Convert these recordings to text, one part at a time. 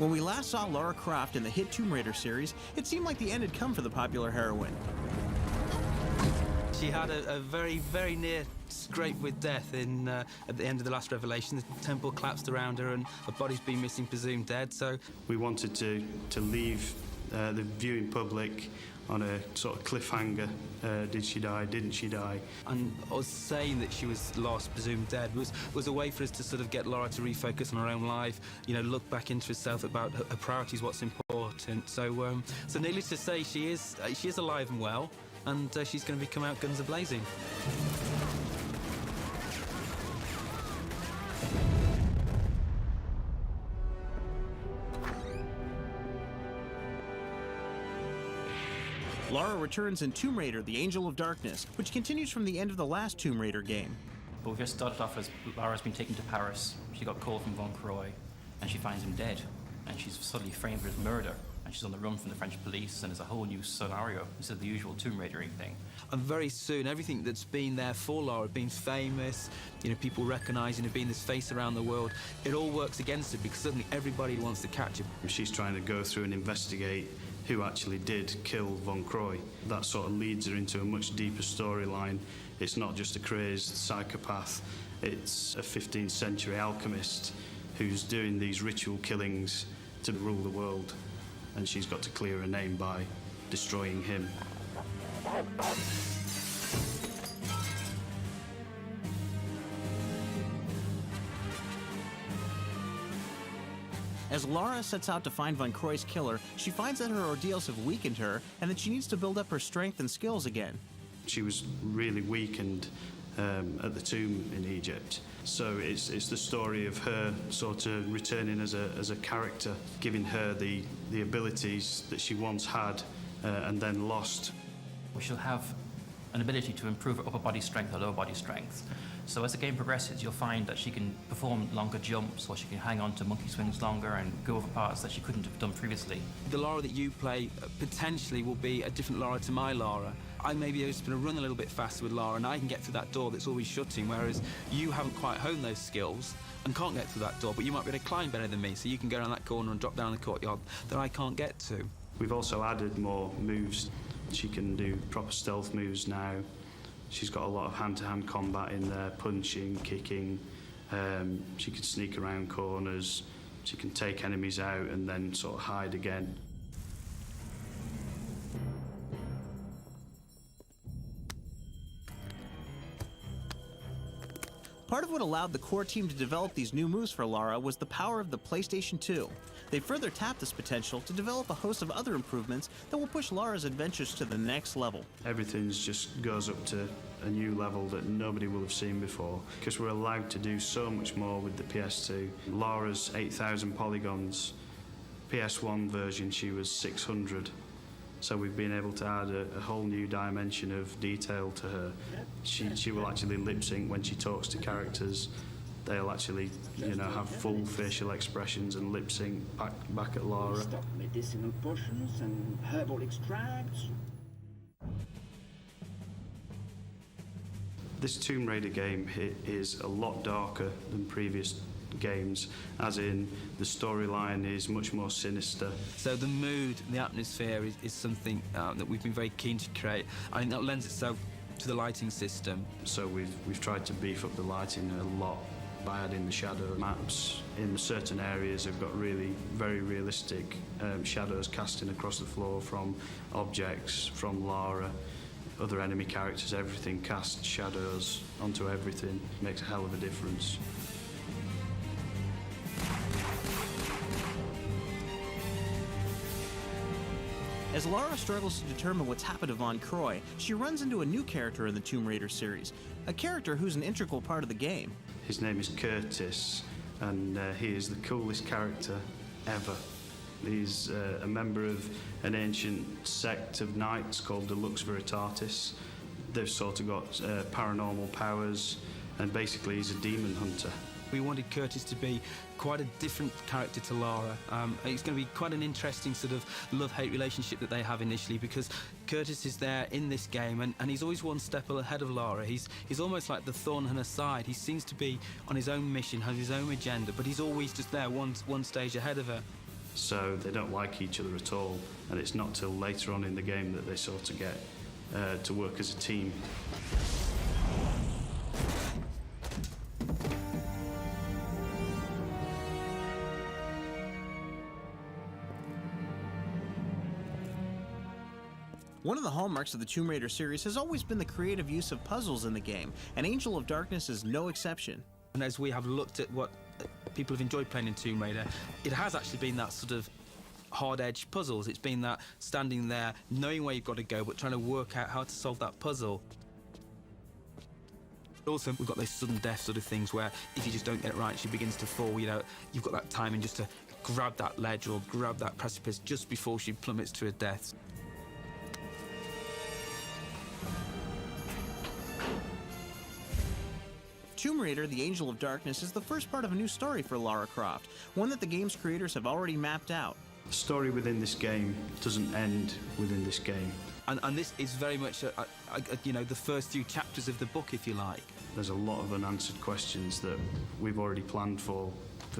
When we last saw Lara Croft in the hit Tomb Raider series, it seemed like the end had come for the popular heroine. She had a very, very near scrape with death at the end of the last Revelation. The temple collapsed around her and her body's been missing, presumed dead, so... We wanted to leave the viewing public on a sort of cliffhanger. Did she die? Didn't she die? And us saying that she was lost, presumed dead, was a way for us to sort of get Lara to refocus on her own life, you know, look back into herself about her priorities, what's important. So, so needless to say, she is alive and well, and she's going to be come out guns a-blazing. Lara returns in Tomb Raider, the Angel of Darkness, which continues from the end of the last Tomb Raider game. But we've just started off as Lara's been taken to Paris. She got called from Von Croy, and she finds him dead. And she's suddenly framed for his murder. And she's on the run from the French police, and it's a whole new scenario instead of the usual Tomb Raider-y thing. And very soon, everything that's been there for Lara, being famous, you know, people recognising her, being this face around the world, it all works against her because suddenly everybody wants to catch her. She's trying to go through and investigate who actually did kill Von Croy. That sort of leads her into a much deeper storyline. It's not just a crazed psychopath, it's a 15th century alchemist who's doing these ritual killings to rule the world. And she's got to clear her name by destroying him. As Lara sets out to find Von Croy's killer, she finds that her ordeals have weakened her and that she needs to build up her strength and skills again. She was really weakened at the tomb in Egypt. So it's the story of her sort of returning as a character, giving her the abilities that she once had and then lost. We shall have an ability to improve her upper body strength or lower body strength. So as the game progresses, you'll find that she can perform longer jumps, or she can hang on to monkey swings longer and go over parts that she couldn't have done previously. The Lara that you play potentially will be a different Lara to my Lara. I may be able to run a little bit faster with Lara, and I can get through that door that's always shutting, whereas you haven't quite honed those skills and can't get through that door, but you might be able to climb better than me, so you can go around that corner and drop down the courtyard that I can't get to. We've also added more moves. She can do proper stealth moves now. She's got a lot of hand-to-hand combat in there, punching, kicking. She can sneak around corners. She can take enemies out and then sort of hide again. Part of what allowed the core team to develop these new moves for Lara was the power of the PlayStation 2. They further tapped this potential to develop a host of other improvements that will push Lara's adventures to the next level. Everything just goes up to a new level that nobody will have seen before, because we're allowed to do so much more with the PS2. Lara's 8,000 polygons. PS1 version, she was 600. So we've been able to add a whole new dimension of detail to her. She will actually lip sync when she talks to characters. They'll actually, you know, have full facial expressions and lip sync back at Lara. Stock medicinal potions and herbal extracts. This Tomb Raider game is a lot darker than previous games, as in the storyline is much more sinister. So the mood, the atmosphere is something that we've been very keen to create. I think that lends itself to the lighting system. So we've tried to beef up the lighting a lot by adding the shadow maps. In certain areas we've got really very realistic shadows casting across the floor from objects, from Lara, other enemy characters. Everything casts shadows onto everything. Makes a hell of a difference. As Lara struggles to determine what's happened to Von Croy, she runs into a new character in the Tomb Raider series, a character who's an integral part of the game. His name is Curtis, and he is the coolest character ever. He's a member of an ancient sect of knights called the Lux Veritatis. They've sort of got paranormal powers, and basically he's a demon hunter. We wanted Curtis to be quite a different character to Lara. It's going to be quite an interesting sort of love-hate relationship that they have initially, because Curtis is there in this game and he's always one step ahead of Lara. He's almost like the thorn on her side. He seems to be on his own mission, has his own agenda, but he's always just there one stage ahead of her. so they don't like each other at all, and it's not till later on in the game that they sort of get to work as a team. One of the hallmarks of the Tomb Raider series has always been the creative use of puzzles in the game, and Angel of Darkness is no exception. And as we have looked at what people have enjoyed playing in Tomb Raider, it has actually been that sort of hard-edged puzzles. It's been that standing there, knowing where you've got to go, but trying to work out how to solve that puzzle. Also, we've got those sudden death sort of things where if you just don't get it right, she begins to fall, you know, you've got that timing just to grab that ledge or grab that precipice just before she plummets to her death. Tomb Raider, the Angel of Darkness, is the first part of a new story for Lara Croft, one that the game's creators have already mapped out. The story within this game doesn't end within this game. And this is very much, you know, the first few chapters of the book, if you like. There's a lot of unanswered questions that we've already planned for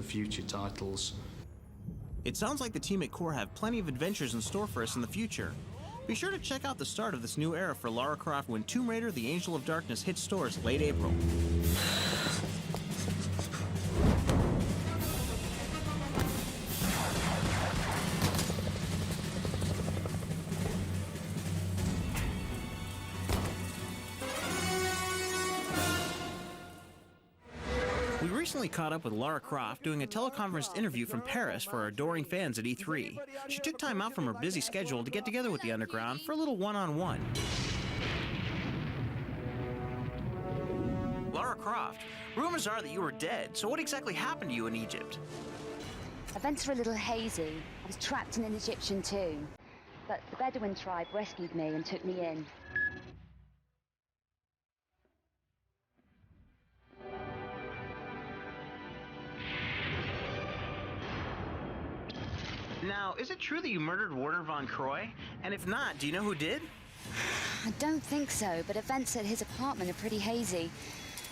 future titles. It sounds like the team at Core have plenty of adventures in store for us in the future. Be sure to check out the start of this new era for Lara Croft when Tomb Raider, the Angel of Darkness hits stores late April. We recently caught up with Lara Croft doing a teleconferenced interview from Paris for our adoring fans at E3. She took time out from her busy schedule to get together with the Underground for a little one-on-one. Lara Croft, rumors are that you were dead, so what exactly happened to you in Egypt? Events were a little hazy. I was trapped in an Egyptian tomb, but the Bedouin tribe rescued me and took me in. Now, is it true that you murdered Werner Von Croy? And if not, do you know who did? I don't think so, but events at his apartment are pretty hazy.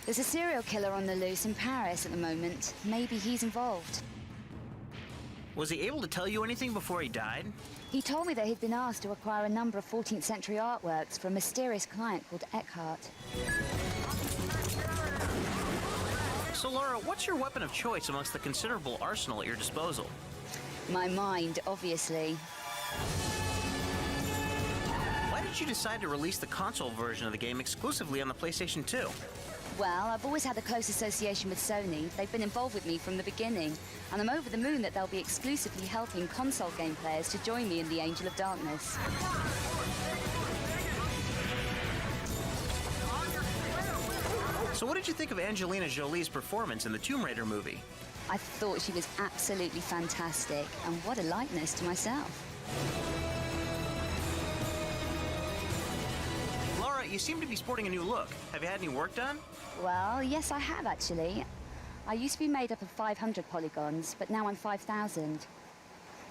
There's a serial killer on the loose in Paris at the moment. Maybe he's involved. Was he able to tell you anything before he died? He told me that he'd been asked to acquire a number of 14th century artworks from a mysterious client called Eckhart. So, Laura, what's your weapon of choice amongst the considerable arsenal at your disposal? My mind, obviously. Why did you decide to release the console version of the game exclusively on the PlayStation 2? Well, I've always had a close association with Sony. They've been involved with me from the beginning, and I'm over the moon that they'll be exclusively helping console game players to join me in the Angel of Darkness. So what did you think of Angelina Jolie's performance in the Tomb Raider movie? I thought she was absolutely fantastic, and what a likeness to myself. Laura, you seem to be sporting a new look. Have you had any work done? Well, yes, I have actually. I used to be made up of 500 polygons, but now I'm 5,000.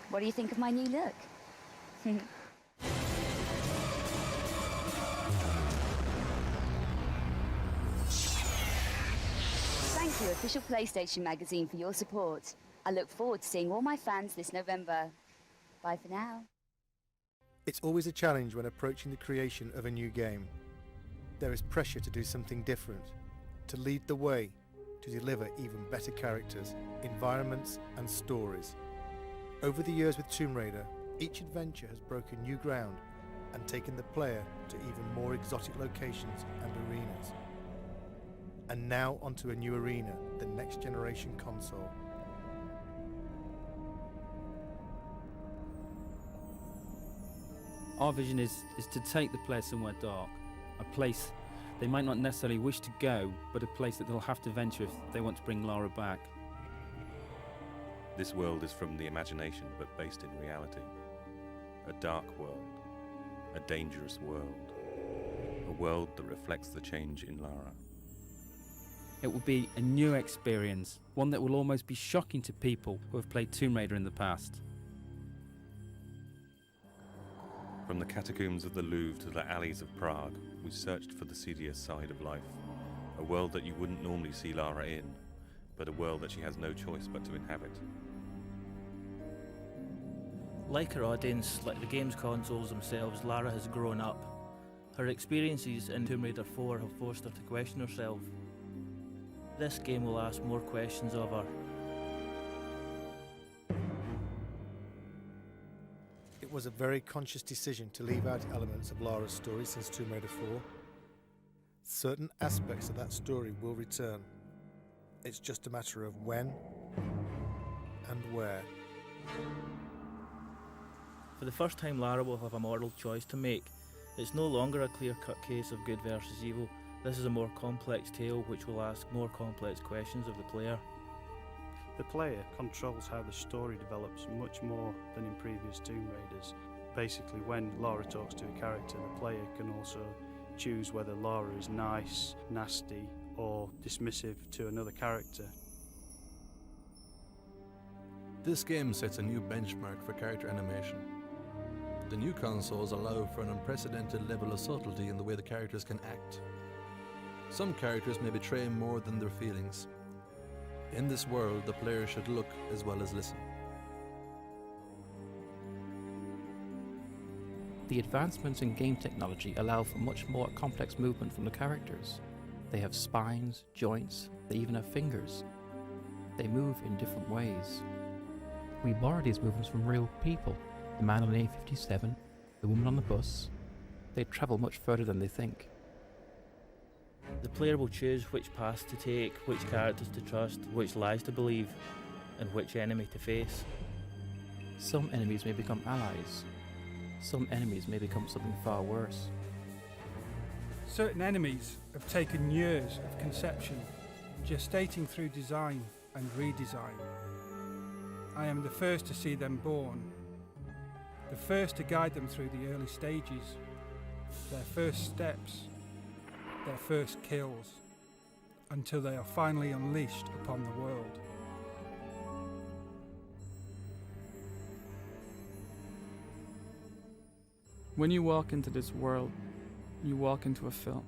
What do you think of my new look? Thank you, Official PlayStation Magazine, for your support. I look forward to seeing all my fans this November. Bye for now. It's always a challenge when approaching the creation of a new game. There is pressure to do something different, to lead the way, to deliver even better characters, environments and stories. Over the years with Tomb Raider, each adventure has broken new ground and taken the player to even more exotic locations and arenas. And now onto a new arena, the next generation console. Our vision is to take the player somewhere dark, a place they might not necessarily wish to go, but a place that they'll have to venture if they want to bring Lara back. This world is from the imagination, but based in reality. A dark world, a dangerous world, a world that reflects the change in Lara. It will be a new experience, one that will almost be shocking to people who have played Tomb Raider in the past. From the catacombs of the Louvre to the alleys of Prague, we searched for the seedier side of life. A world that you wouldn't normally see Lara in, but a world that she has no choice but to inhabit. Like her audience, like the game's consoles themselves, Lara has grown up. Her experiences in Tomb Raider 4 have forced her to question herself. This game will ask more questions of her. It was a very conscious decision to leave out elements of Lara's story since Tomb Raider 4. Certain aspects of that story will return. It's just a matter of when and where. For the first time, Lara will have a moral choice to make. It's no longer a clear-cut case of good versus evil. This is a more complex tale which will ask more complex questions of the player. The player controls how the story develops much more than in previous Tomb Raiders. Basically, when Lara talks to a character, the player can also choose whether Lara is nice, nasty, or dismissive to another character. This game sets a new benchmark for character animation. The new consoles allow for an unprecedented level of subtlety in the way the characters can act. Some characters may betray more than their feelings. In this world, the player should look as well as listen. The advancements in game technology allow for much more complex movement from the characters. They have spines, joints, they even have fingers. They move in different ways. We borrow these movements from real people. The man on the A57, the woman on the bus. They travel much further than they think. The player will choose which paths to take, which characters to trust, which lies to believe, and which enemy to face. Some enemies may become allies. Some enemies may become something far worse. Certain enemies have taken years of conception, gestating through design and redesign. I am the first to see them born, the first to guide them through the early stages, their first steps, their first kills, until they are finally unleashed upon the world. When you walk into this world, you walk into a film.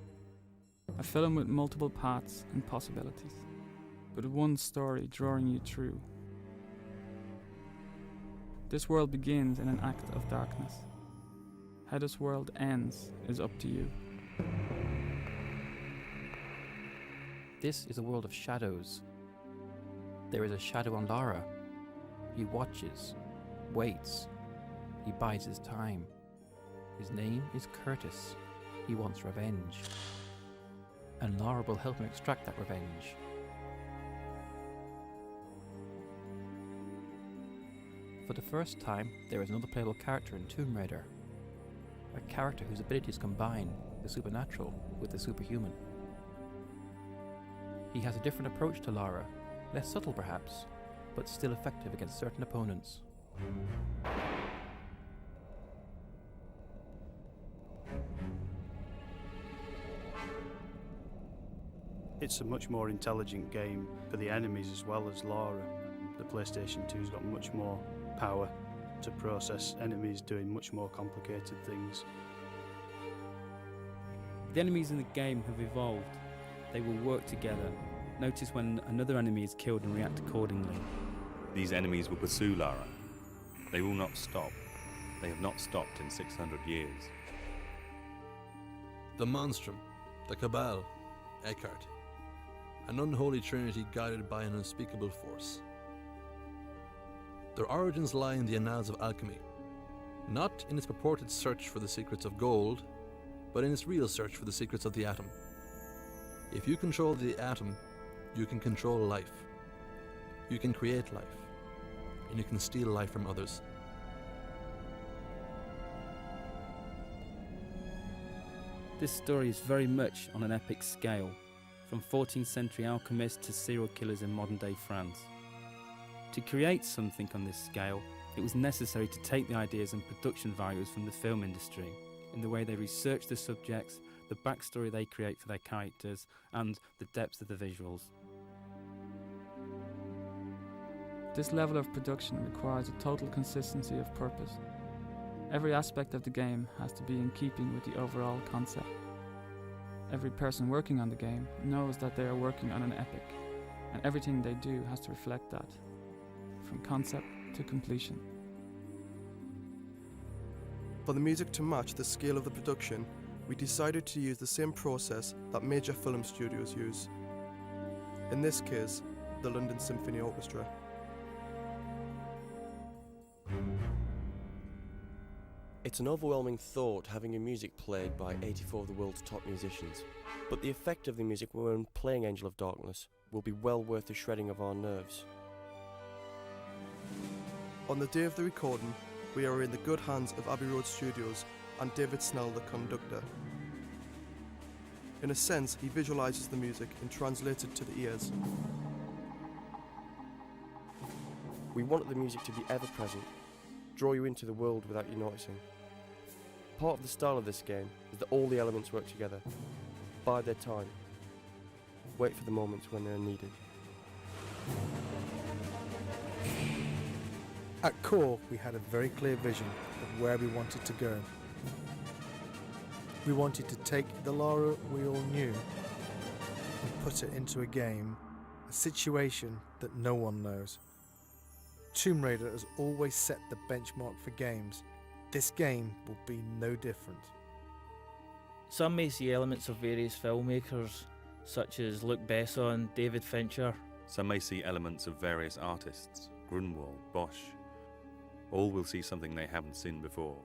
A film with multiple paths and possibilities, but one story drawing you through. This world begins in an act of darkness. How this world ends is up to you. This is a world of shadows. There is a shadow on Lara. He watches, waits, he bides his time. His name is Curtis. He wants revenge. And Lara will help him extract that revenge. For the first time, there is another playable character in Tomb Raider. A character whose abilities combine the supernatural with the superhuman. He has a different approach to Lara, less subtle perhaps, but still effective against certain opponents. It's a much more intelligent game for the enemies as well as Lara. The PlayStation 2's got much more power to process enemies doing much more complicated things. The enemies in the game have evolved. They will work together. Notice when another enemy is killed and react accordingly. These enemies will pursue Lara. They will not stop. They have not stopped in 600 years. The Monstrum, the Cabal, Eckhart. An unholy trinity guided by an unspeakable force. Their origins lie in the annals of alchemy, not in its purported search for the secrets of gold, but in its real search for the secrets of the atom. If you control the atom, you can control life. You can create life, and you can steal life from others. This story is very much on an epic scale, from 14th century alchemists to serial killers in modern day France. To create something on this scale, it was necessary to take the ideas and production values from the film industry, in the way they research the subjects, the backstory they create for their characters, and the depth of the visuals. This level of production requires a total consistency of purpose. Every aspect of the game has to be in keeping with the overall concept. Every person working on the game knows that they are working on an epic, and everything they do has to reflect that, from concept to completion. For the music to match the scale of the production, we decided to use the same process that major film studios use. In this case, the London Symphony Orchestra. It's an overwhelming thought having your music played by 84 of the world's top musicians, but the effect of the music when playing Angel of Darkness will be well worth the shredding of our nerves. On the day of the recording, we are in the good hands of Abbey Road Studios and David Snell, the conductor. In a sense, he visualises the music and translates it to the ears. We wanted the music to be ever-present, draw you into the world without you noticing. Part of the style of this game is that all the elements work together, bide their time, wait for the moments when they're needed. At core, we had a very clear vision of where we wanted to go. We wanted to take the Lara we all knew and put it into a game, a situation that no one knows. Tomb Raider has always set the benchmark for games. This game will be no different. Some may see elements of various filmmakers, such as Luc Besson, David Fincher. Some may see elements of various artists, Grunwald, Bosch. All will see something they haven't seen before.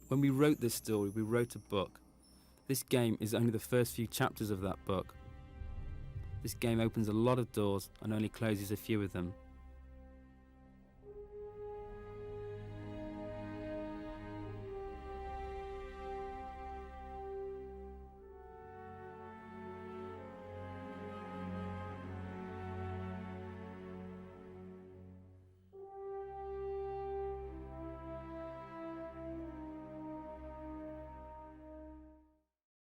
When we wrote this story, we wrote a book. This game is only the first few chapters of that book. This game opens a lot of doors and only closes a few of them.